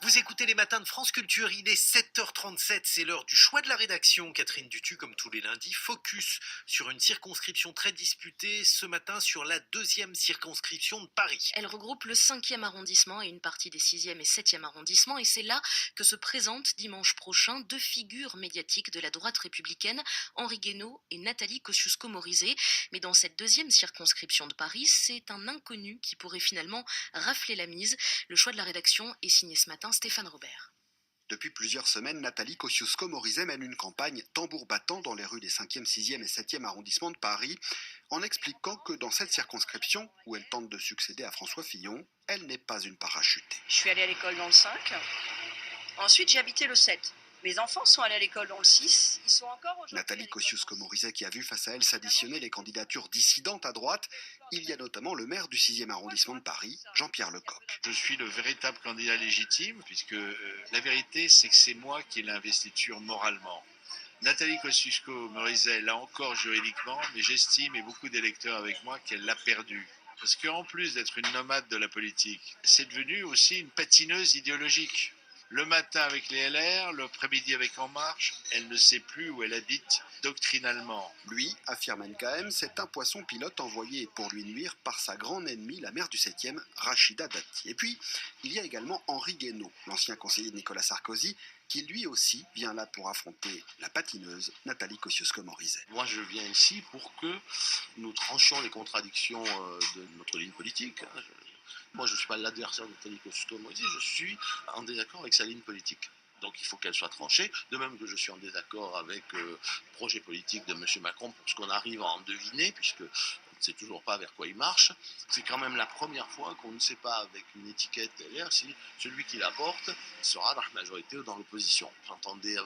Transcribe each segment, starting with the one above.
Vous écoutez les matins de France Culture, il est 7h37, c'est l'heure du choix de la rédaction. Catherine Dutu, comme tous les lundis, focus sur une circonscription très disputée, ce matin sur la deuxième circonscription de Paris. Elle regroupe le 5e arrondissement et une partie des 6e et 7e arrondissements, et c'est là que se présentent dimanche prochain deux figures médiatiques de la droite républicaine, Henri Guénaud et Nathalie Kosciusko-Morizet. Mais dans cette deuxième circonscription de Paris, c'est un inconnu qui pourrait finalement rafler la mise. Le choix de la rédaction est signé ce matin Stéphane Robert. Depuis plusieurs semaines, Nathalie Kosciusko-Morizet mène une campagne tambour battant dans les rues des 5e, 6e et 7e arrondissements de Paris, en expliquant que dans cette circonscription, où elle tente de succéder à François Fillon, elle n'est pas une parachutée. Je suis allée à l'école dans le 5. Ensuite, j'ai habité le 7. Mes enfants sont allés à l'école dans le 6. Ils sont encore aujourd'hui. Nathalie Kosciusko-Morizet qui a vu face à elle s'additionner les candidatures dissidentes à droite. Il y a notamment le maire du 6e arrondissement de Paris, Jean-Pierre Lecoq. Je suis le véritable candidat légitime, puisque la vérité, c'est que c'est moi qui ai l'investiture moralement. Nathalie Kosciusko-Morizet l'a encore juridiquement, mais j'estime, et beaucoup d'électeurs avec moi, qu'elle l'a perdue. Parce qu'en plus d'être une nomade de la politique, c'est devenu aussi une patineuse idéologique. Le matin avec les LR, l'après-midi avec En Marche, elle ne sait plus où elle habite doctrinalement. Lui, affirme NKM, c'est un poisson pilote envoyé pour lui nuire par sa grande ennemie, la maire du 7e, Rachida Dati. Et puis, il y a également Henri Guénaud, l'ancien conseiller de Nicolas Sarkozy, qui lui aussi vient là pour affronter la patineuse Nathalie Kosciusko-Morizet. Moi, je viens ici pour que nous tranchions les contradictions de notre ligne politique. Moi, je ne suis pas l'adversaire de Nathalie Kosciusko-Morizet, je suis en désaccord avec sa ligne politique. Donc il faut qu'elle soit tranchée, de même que je suis en désaccord avec le projet politique de M. Macron pour ce qu'on arrive à en deviner, puisque on ne sait toujours pas vers quoi il marche. C'est quand même la première fois qu'on ne sait pas avec une étiquette LR si celui qui la porte sera dans la majorité ou dans l'opposition. J'entendais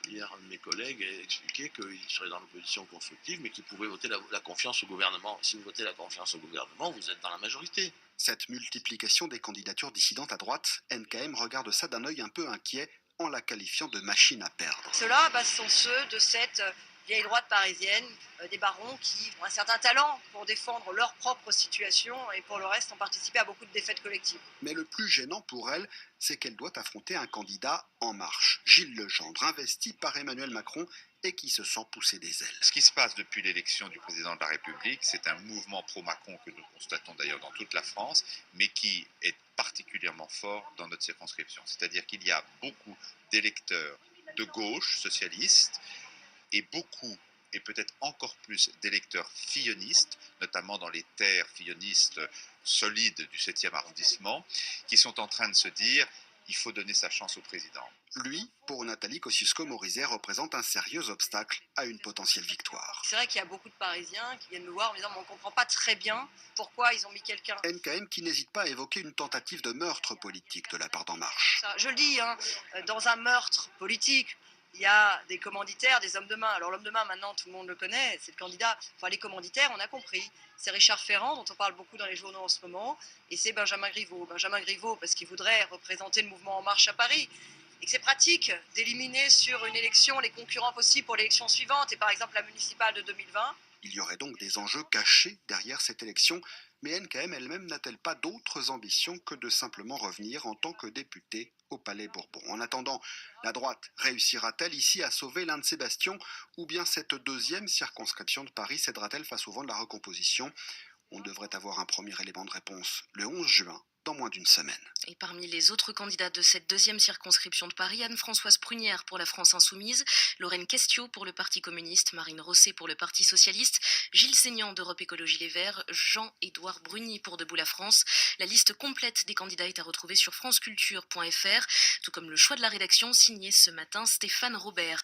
hier un de mes collègues expliquer qu'il serait dans l'opposition constructive, mais qu'il pouvait voter la confiance au gouvernement. Si vous votez la confiance au gouvernement, vous êtes dans la majorité. Cette multiplication des candidatures dissidentes à droite, NKM regarde ça d'un œil un peu inquiet, en la qualifiant de machine à perdre. Ceux-là, sont ceux de cette vieille droite parisienne, des barons qui ont un certain talent pour défendre leur propre situation et pour le reste ont participé à beaucoup de défaites collectives. Mais le plus gênant pour elle, c'est qu'elle doit affronter un candidat En Marche, Gilles Legendre, investi par Emmanuel Macron et qui se sent pousser des ailes. Ce qui se passe depuis l'élection du président de la République, c'est un mouvement pro-Macron que nous constatons d'ailleurs dans toute la France, mais qui est particulièrement fort dans notre circonscription. C'est-à-dire qu'il y a beaucoup d'électeurs de gauche, socialistes, et beaucoup, et peut-être encore plus, d'électeurs fillonistes, notamment dans les terres fillonistes solides du 7e arrondissement, qui sont en train de se dire il faut donner sa chance au président. Lui, pour Nathalie Kosciusko-Morizet, représente un sérieux obstacle à une potentielle victoire. C'est vrai qu'il y a beaucoup de Parisiens qui viennent me voir en me disant on ne comprend pas très bien pourquoi ils ont mis quelqu'un. NKM qui n'hésite pas à évoquer une tentative de meurtre politique de la part d'En Marche. Ça, je le dis, dans un meurtre politique, il y a des commanditaires, des hommes de main. Alors l'homme de main, maintenant, tout le monde le connaît, c'est le candidat. Enfin, les commanditaires, on a compris. C'est Richard Ferrand, dont on parle beaucoup dans les journaux en ce moment, et c'est Benjamin Griveaux. Benjamin Griveaux, parce qu'il voudrait représenter le mouvement En Marche à Paris. Et que c'est pratique d'éliminer sur une élection les concurrents possibles pour l'élection suivante, et par exemple la municipale de 2020. Il y aurait donc des enjeux cachés derrière cette élection, mais NKM elle-même n'a-t-elle pas d'autres ambitions que de simplement revenir en tant que députée au Palais Bourbon? En attendant, la droite réussira-t-elle ici à sauver l'un de ses bastions, ou bien cette deuxième circonscription de Paris cédera-t-elle face au vent de la recomposition? On devrait avoir un premier élément de réponse le 11 juin, dans moins d'une semaine. Et parmi les autres candidats de cette deuxième circonscription de Paris, Anne-Françoise Prunière pour la France Insoumise, Lorraine Questiaux pour le Parti communiste, Marine Rosset pour le Parti socialiste, Gilles Seignant d'Europe Écologie Les Verts, Jean-Édouard Bruni pour Debout la France. La liste complète des candidats est à retrouver sur franceculture.fr, tout comme le choix de la rédaction signé ce matin Stéphane Robert.